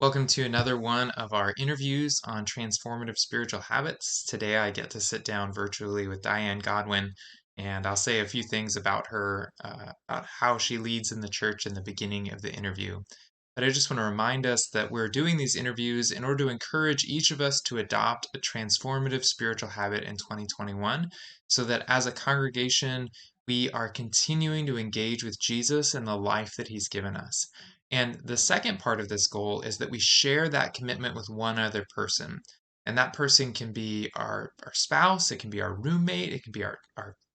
Welcome to another one of our interviews on transformative spiritual habits. Today I get to sit down virtually with Diane Godwin, and I'll say a few things about her, about how she leads in the church in the beginning of the interview. But I just want to remind us that we're doing these interviews in order to encourage each of us to adopt a transformative spiritual habit in 2021, so that as a congregation, we are continuing to engage with Jesus and the life that he's given us. And the second part of this goal is that we share that commitment with one other person. And that person can be our spouse, it can be our roommate, it can be our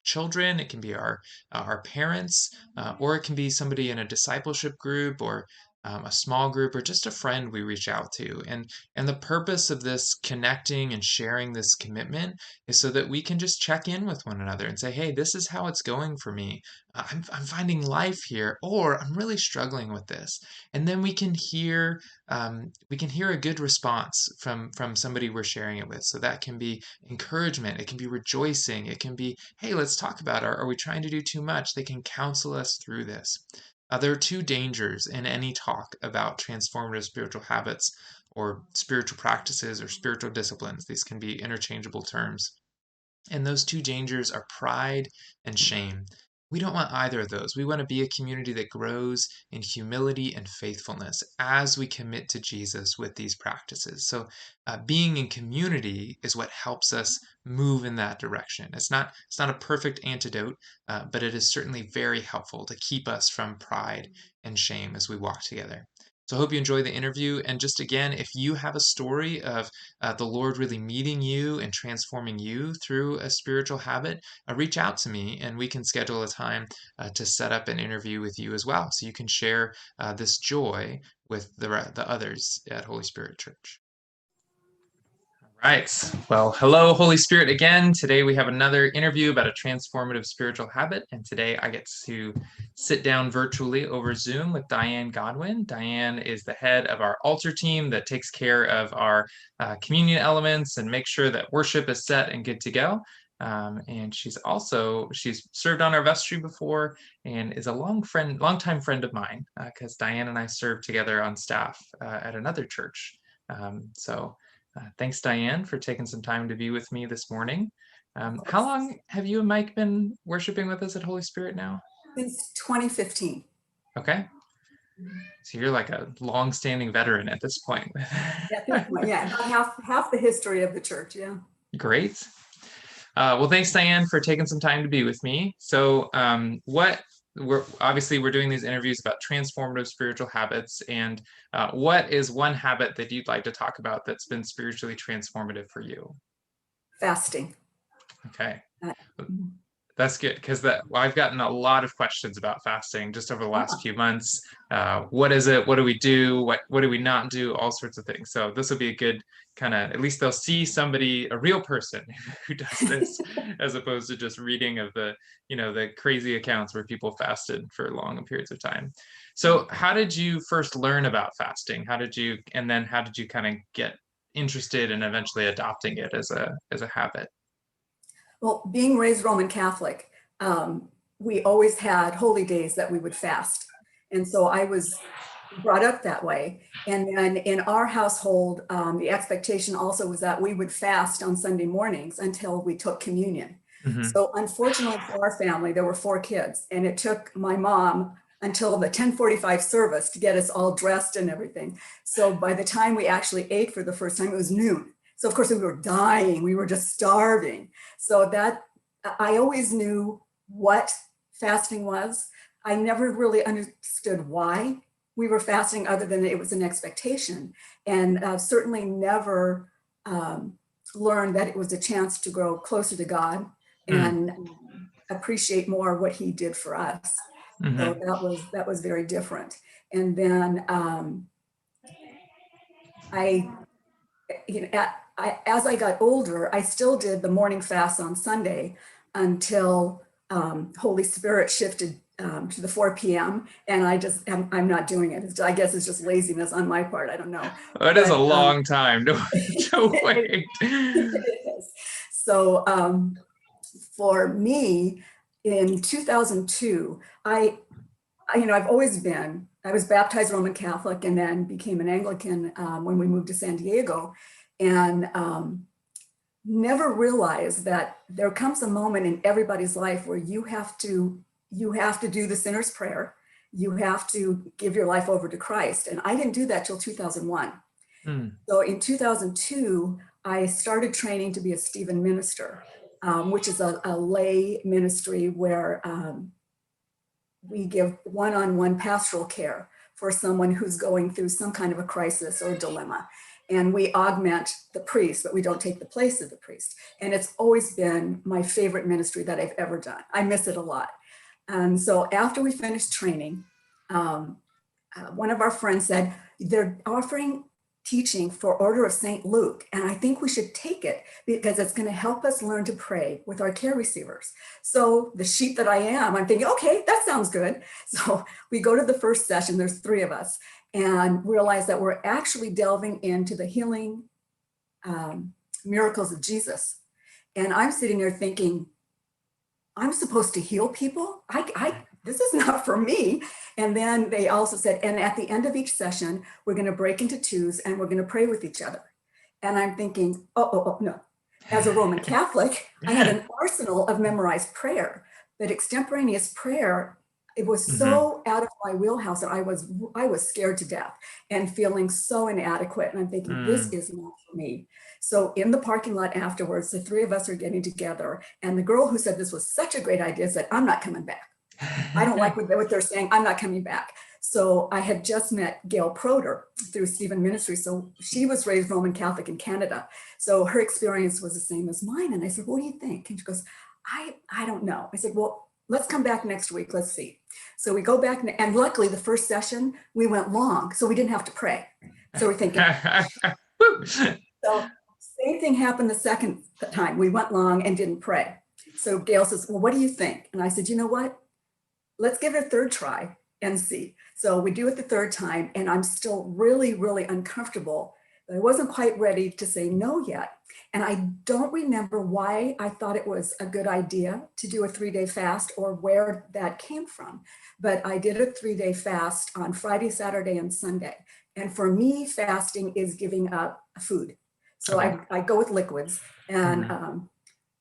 children, it can be our parents, or it can be somebody in a discipleship group or a small group or just a friend we reach out to. And the purpose of this connecting and sharing this commitment is so that we can just check in with one another and say, hey, this is how it's going for me. I'm finding life here, or I'm really struggling with this. And then we can hear a good response from somebody we're sharing it with. So that can be encouragement, it can be rejoicing, it can be, hey, let's talk about it. Are we trying to do too much? They can counsel us through this. There are two dangers in any talk about transformative spiritual habits or spiritual practices or spiritual disciplines. These can be interchangeable terms. And those two dangers are pride and shame. We don't want either of those. We want to be a community that grows in humility and faithfulness as we commit to Jesus with these practices. So, being in community is what helps us move in that direction. It's not a perfect antidote, but it is certainly very helpful to keep us from pride and shame as we walk together. So I hope you enjoy the interview. And just again, if you have a story of the Lord really meeting you and transforming you through a spiritual habit, reach out to me and we can schedule a time to set up an interview with you as well. So you can share this joy with the others at Holy Spirit Church. Right. Well, hello, Holy Spirit again. Today we have another interview about a transformative spiritual habit. And today I get to sit down virtually over Zoom with Diane Godwin. Diane is the head of our altar team that takes care of our communion elements and makes sure that worship is set and good to go. And she's served on our vestry before and is a longtime friend of mine because Diane and I served together on staff at another church. Thanks, Diane, for taking some time to be with me this morning. How long have you and Mike been worshiping with us at Holy Spirit now? Since 2015. Okay. So you're like a long-standing veteran at this point. Yeah, half the history of the church, yeah. Great. Well, thanks, Diane, for taking some time to be with me. So we're doing these interviews about transformative spiritual habits, and what is one habit that you'd like to talk about that's been spiritually transformative for you? Fasting. Okay. That's good because I've gotten a lot of questions about fasting just over the last few months. What is it? What do we do? What do we not do? All sorts of things. So this will be a good kind of, at least they'll see a real person who does this, as opposed to just reading of the crazy accounts where people fasted for long periods of time. So how did you first learn about fasting? How did you kind of get interested in eventually adopting it as a habit? Well, being raised Roman Catholic, we always had holy days that we would fast. And so I was brought up that way. And then in our household, the expectation also was that we would fast on Sunday mornings until we took communion. Mm-hmm. So unfortunately for our family, there were 4 kids, and it took my mom until the 10:45 service to get us all dressed and everything. So by the time we actually ate for the first time, it was noon. So of course we were dying, we were just starving. So that I always knew what fasting was. I never really understood why we were fasting other than it was an expectation, and certainly never learned that it was a chance to grow closer to God and appreciate more what he did for us. Mm-hmm. So that was very different. And then as I got older, I still did the morning fast on Sunday until Holy Spirit shifted to the 4 p.m. And I'm not doing it. I guess it's just laziness on my part. I don't know. It is a long time to wait. It is. So for me, in 2002, I've always been I was baptized Roman Catholic and then became an Anglican when we moved to San Diego, and never realized that there comes a moment in everybody's life where you have to do the sinner's prayer. You have to give your life over to Christ. And I didn't do that till 2001. Mm. So in 2002, I started training to be a Stephen minister, which is a lay ministry where we give one-on-one pastoral care for someone who's going through some kind of a crisis or dilemma. And we augment the priest, but we don't take the place of the priest. And it's always been my favorite ministry that I've ever done. I miss it a lot. And so after we finished training, one of our friends said, they're offering teaching for Order of St. Luke, and I think we should take it because it's going to help us learn to pray with our care receivers. So the sheep that I am, I'm thinking, okay, that sounds good. So we go to the first session, there's 3 of us, and realize that we're actually delving into the healing miracles of Jesus. And I'm sitting there thinking, I'm supposed to heal people? This is not for me. And then they also said, and at the end of each session, we're going to break into 2s and we're going to pray with each other. And I'm thinking, no. As a Roman Catholic, I had an arsenal of memorized prayer, but extemporaneous prayer, it was so out of my wheelhouse that I was scared to death and feeling so inadequate. And I'm thinking, this is not for me. So in the parking lot afterwards, the 3 of us are getting together. And the girl who said this was such a great idea said, I'm not coming back. I don't like what they're saying. I'm not coming back. So I had just met Gail Proder through Stephen Ministry. So she was raised Roman Catholic in Canada. So her experience was the same as mine. And I said, what do you think? And she goes, I don't know. I said, well, let's come back next week. Let's see. So we go back, and luckily the first session, we went long, so we didn't have to pray. So we're thinking, so same thing happened the second time. We went long and didn't pray. So Gail says, well, what do you think? And I said, you know what? Let's give it a 3rd try and see. So we do it the 3rd time, and I'm still really, really uncomfortable. But I wasn't quite ready to say no yet. And I don't remember why I thought it was a good idea to do a 3-day fast or where that came from. But I did a 3-day fast on Friday, Saturday, and Sunday. And for me, fasting is giving up food. So I go with liquids. And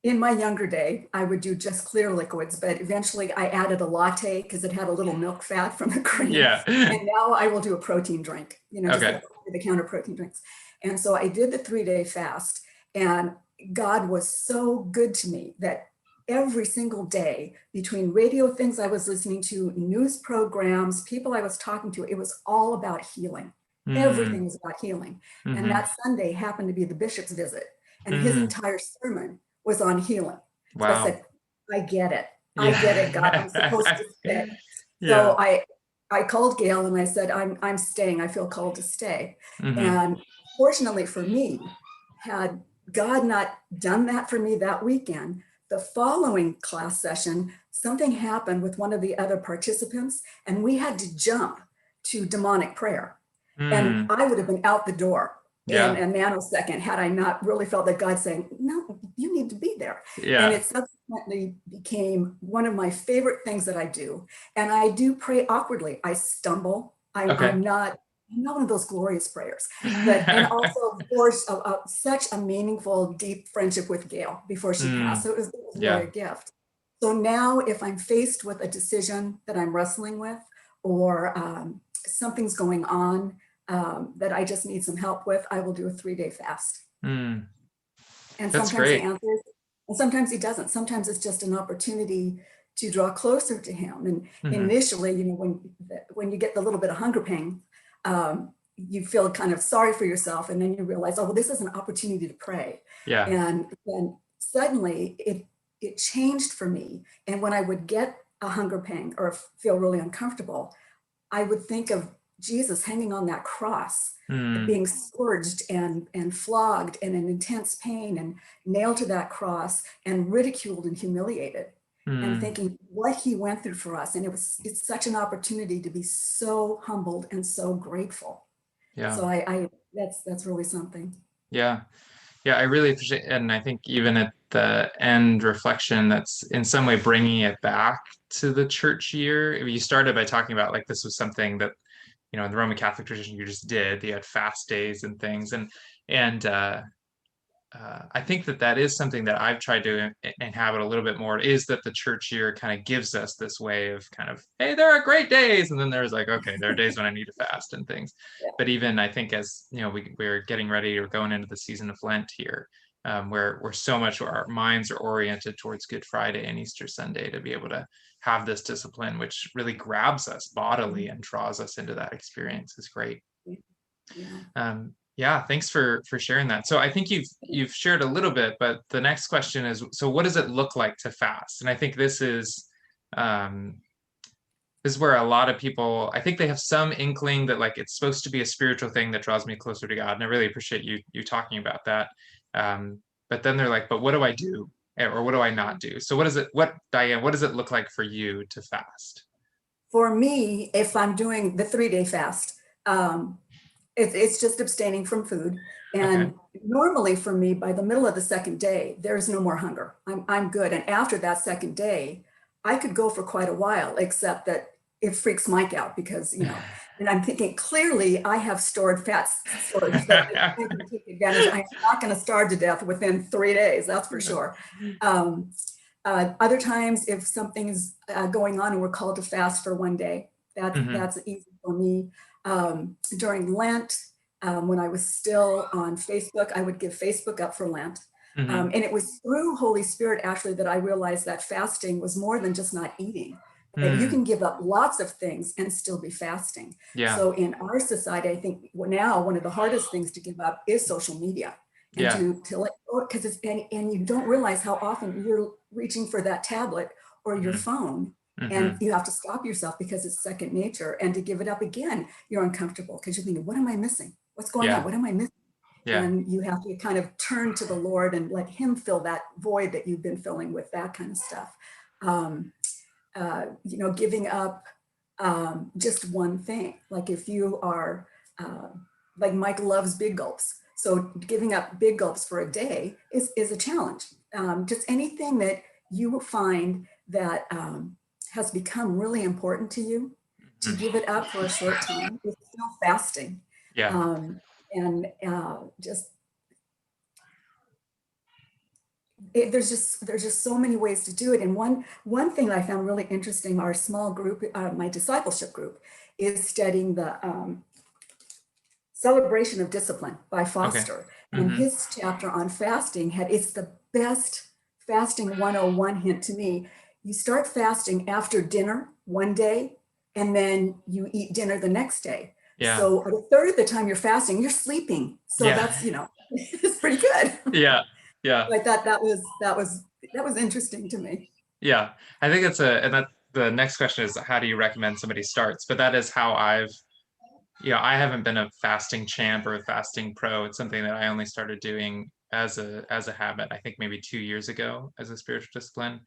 in my younger day, I would do just clear liquids, but eventually I added a latte because it had a little milk fat from the cream. Yeah. And now I will do a protein drink, just Okay. like over-the-counter protein drinks. And so I did the 3-day fast, and God was so good to me that every single day, between radio things I was listening to, news programs, people I was talking to, it was all about healing. Everything was about healing. And that Sunday happened to be the bishop's visit, and his entire sermon was on healing. So I said, I get it. I get it, God. I'm supposed to stay. So I called Gail and I said, I'm staying. I feel called to stay. And fortunately for me, had God not done that for me that weekend, the following class session, something happened with one of the other participants, and we had to jump to demonic prayer. And I would have been out the door in a nanosecond had I not really felt that God saying, no, you need to be there. And it subsequently became one of my favorite things that I do. And I do pray awkwardly. I stumble. I'm not one of those glorious prayers, and also, of course, such a meaningful, deep friendship with Gail before she passed. So it was really a gift. So now if I'm faced with a decision that I'm wrestling with, or something's going on that I just need some help with, I will do a 3-day fast. And That's sometimes great. he answers, and sometimes he doesn't. Sometimes it's just an opportunity to draw closer to him. And initially, when you get the little bit of hunger pain, you feel kind of sorry for yourself, and then you realize, oh, well, this is an opportunity to pray. And then suddenly it changed for me. And when I would get a hunger pain or feel really uncomfortable, I would think of Jesus hanging on that cross, being scourged and flogged and in intense pain and nailed to that cross and ridiculed and humiliated, and thinking what he went through for us. And it's such an opportunity to be so humbled and so grateful. So that's really something. Yeah, I really appreciate it. And I think even at the end reflection, that's in some way bringing it back to the church year. You started by talking about like this was something that in the Roman Catholic tradition, you just did. You had fast days and things, and I think that is something that I've tried to inhabit a little bit more, is that the church year kind of gives us this way of kind of, hey, there are great days, and then there's like, okay, there are days when I need to fast and things. Yeah. But even I think, as we're getting ready or going into the season of Lent here, where so much our minds are oriented towards Good Friday and Easter Sunday, to be able to have this discipline, which really grabs us bodily and draws us into that experience, is great. Yeah. Yeah, thanks for sharing that. So I think you've shared a little bit, but the next question is, so what does it look like to fast? And I think um, this is where a lot of people, I think they have some inkling that like it's supposed to be a spiritual thing that draws me closer to God. And I really appreciate you talking about that. But then they're like, but what do I do? Or what do I not do? So Diane, what does it look like for you to fast? For me, if I'm doing the 3-day fast, it's just abstaining from food. Okay. And normally for me, by the middle of the second day, there's no more hunger. I'm good. And after that second day, I could go for quite a while, except that it freaks Mike out because, and I'm thinking clearly I have stored fat storage that I can take advantage. I'm not going to starve to death within 3 days, that's for sure. Other times, if something is going on and we're called to fast for one day, that's easy for me. During Lent, when I was still on Facebook, I would give Facebook up for Lent. And it was through Holy Spirit, actually, that I realized that fasting was more than just not eating. That you can give up lots of things and still be fasting. Yeah. So in our society, I think now one of the hardest things to give up is social media. And Yeah. to let go, because and you don't realize how often you're reaching for that tablet or your phone. And you have to stop yourself because it's second nature. And to give it up again, you're uncomfortable because you're thinking, what am I missing? What's going on? What am I missing? Yeah. And you have to kind of turn to the Lord and let him fill that void that you've been filling with that kind of stuff. Giving up just one thing. Like if you are, like Mike loves big gulps. So giving up big gulps for a day is a challenge. Just anything that you find that has become really important to you, to give it up for a short time is still fasting. Yeah. There's just so many ways to do it. And one thing I found really interesting, our small group, my discipleship group, is studying the Celebration of Discipline by Foster. Okay. And his chapter on fasting it's the best fasting 101 hint to me. You start fasting after dinner one day, and then you eat dinner the next day. Yeah. So a third of the time you're fasting, you're sleeping. So that's, it's pretty good. Yeah. Yeah. I thought that was interesting to me. Yeah. I think the next question is, how do you recommend somebody starts? But that is how I haven't been a fasting champ or a fasting pro. It's something that I only started doing as a habit, I think maybe 2 years ago, as a spiritual discipline.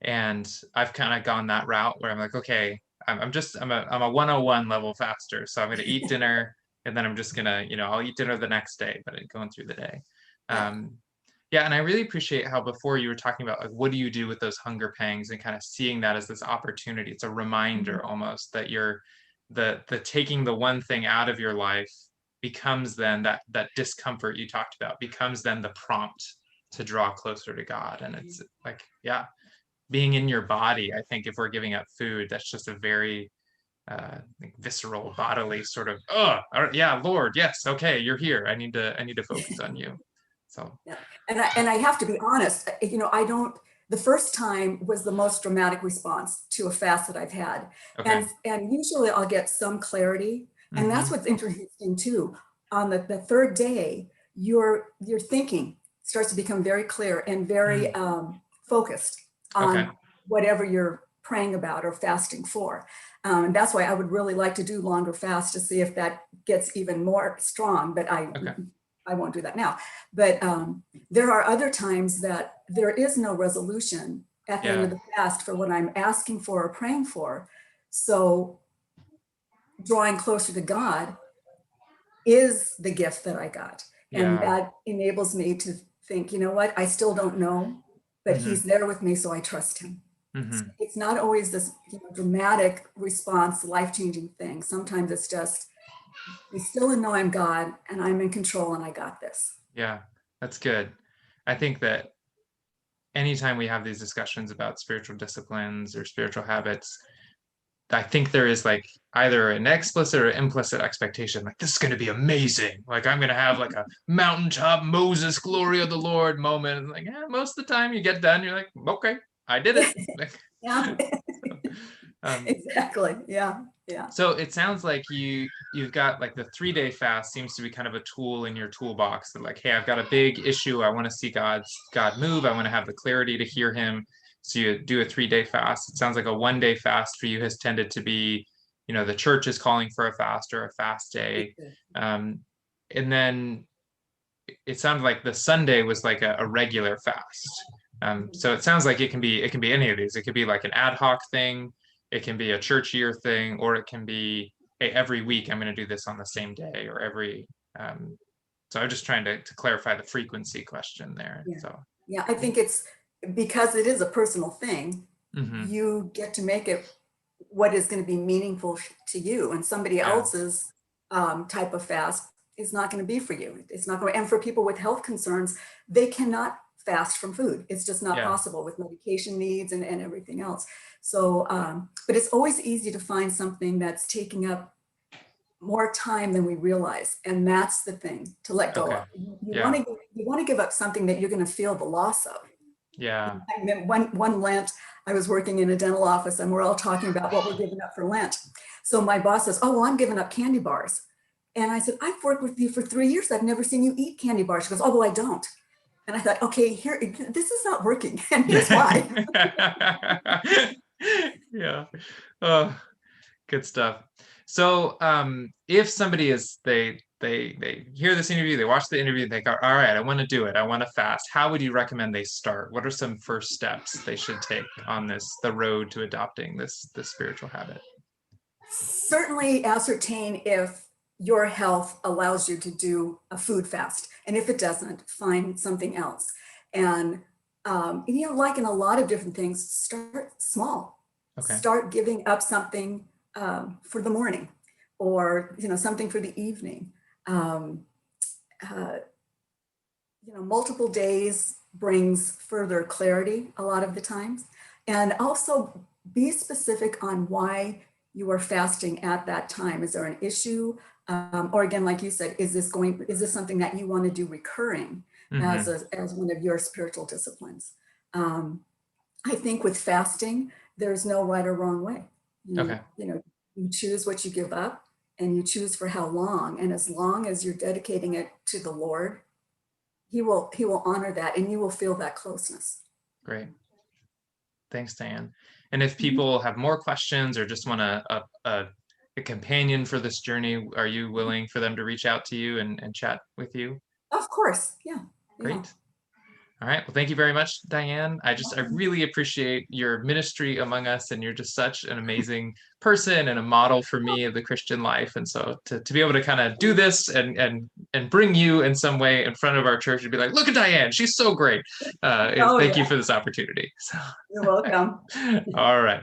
And I've kind of gone that route where I'm like, okay, I'm a 101 level faster. So I'm going to eat dinner, and then I'm just going to, I'll eat dinner the next day, but going through the day. Yeah. And I really appreciate how before you were talking about like, what do you do with those hunger pangs, and kind of seeing that as this opportunity. It's a reminder almost that the taking the one thing out of your life becomes then that discomfort you talked about becomes then the prompt to draw closer to God. And it's like, yeah, being in your body. I think if we're giving up food, that's just a very visceral bodily sort of, yeah, Lord, yes, okay, you're here. I need to focus on you. So yeah. And I have to be honest, the first time was the most dramatic response to a fast that I've had. Okay. And usually I'll get some clarity. And that's what's interesting too. On the third day, your thinking starts to become very clear and very focused on whatever you're praying about or fasting for. And that's why I would really like to do longer fasts to see if that gets even more strong, but I won't do that now. But there are other times that there is no resolution at the end of the fast for what I'm asking for or praying for. So drawing closer to God is the gift that I got. And that enables me to think, you know what, I still don't know, but he's there with me, so I trust him. Mm-hmm. It's not always this dramatic response, life-changing thing. Sometimes it's just, be still and know I'm God and I'm in control and I got this. Yeah, that's good. I think that anytime we have these discussions about spiritual disciplines or spiritual habits, I think there is like either an explicit or implicit expectation, like this is going to be amazing. Like I'm going to have like a mountaintop Moses glory of the Lord moment. And like, yeah, most of the time you get done, you're like, okay, I did it. Yeah, So, um, exactly. Yeah, yeah. so it sounds like you've got like the 3 day fast seems to be kind of a tool in your toolbox that like, hey, I've got a big issue. I want to see God move. I want to have the clarity to hear him. So you do a 3 day fast. It sounds like a 1 day fast for you has tended to be, the church is calling for a fast or a fast day. Um, and then it sounded like the Sunday was like a regular fast. So it sounds like it can be any of these. It could be like an ad hoc thing, it can be a church year thing, or it can be, hey, every week I'm going to do this on the same day, or every. So I'm just trying to clarify the frequency question there. Yeah. So Yeah, I think it's because it is a personal thing, mm-hmm. you get to make it what is going to be meaningful to you, and somebody Yeah, else's type of fast is not going to be for you. It's not going to, and for people with health concerns, they cannot fast from food. It's just not yeah, possible with medication needs and everything else. So, but it's always easy to find something that's taking up more time than we realize, and that's the thing to let go okay, of. You want yeah, to give up something that you're going to feel the loss of. yeah, I mean, one Lent, I was working in a dental office and we're all talking about what we're giving up for Lent. So my boss says, "Oh, well, I'm giving up candy bars." And I said, "I've worked with you for 3 years. I've never seen you eat candy bars." She goes, "Oh, well, I don't." And I thought, okay, here, this is not working. And here's why. yeah. Oh, good stuff. So, if somebody is they hear this interview, they watch the interview, they go, all right, I want to do it. I want to fast. How would you recommend they start? What are some first steps they should take on the road to adopting this spiritual habit? Certainly ascertain if your health allows you to do a food fast. And if it doesn't, find something else. And, like in a lot of different things, start small. Okay. Start giving up something for the morning, or, something for the evening. Um, uh, Multiple days brings further clarity a lot of the times. And also be specific on why you are fasting at that time. Is there an issue? Or again, like you said, is this something that you want to do recurring Mm-hmm. as one of your spiritual disciplines? I think with fasting, there's no right or wrong way. Okay. You choose what you give up, and you choose for how long. And as long as you're dedicating it to the Lord, he will honor that, and you will feel that closeness. Great. Thanks, Diane. And if Mhm. people have more questions or just want a companion for this journey, are you willing for them to reach out to you and chat with you? Of course. Yeah. Yeah. Great. All right. Well, thank you very much, Diane. I Welcome. really appreciate your ministry among us, and you're just such an amazing person and a model for me of the Christian life. And so to be able to kind of do this and bring you in some way in front of our church and be like, look at Diane, she's so great. Oh Thank you yeah. for this opportunity. So, You're welcome. all right.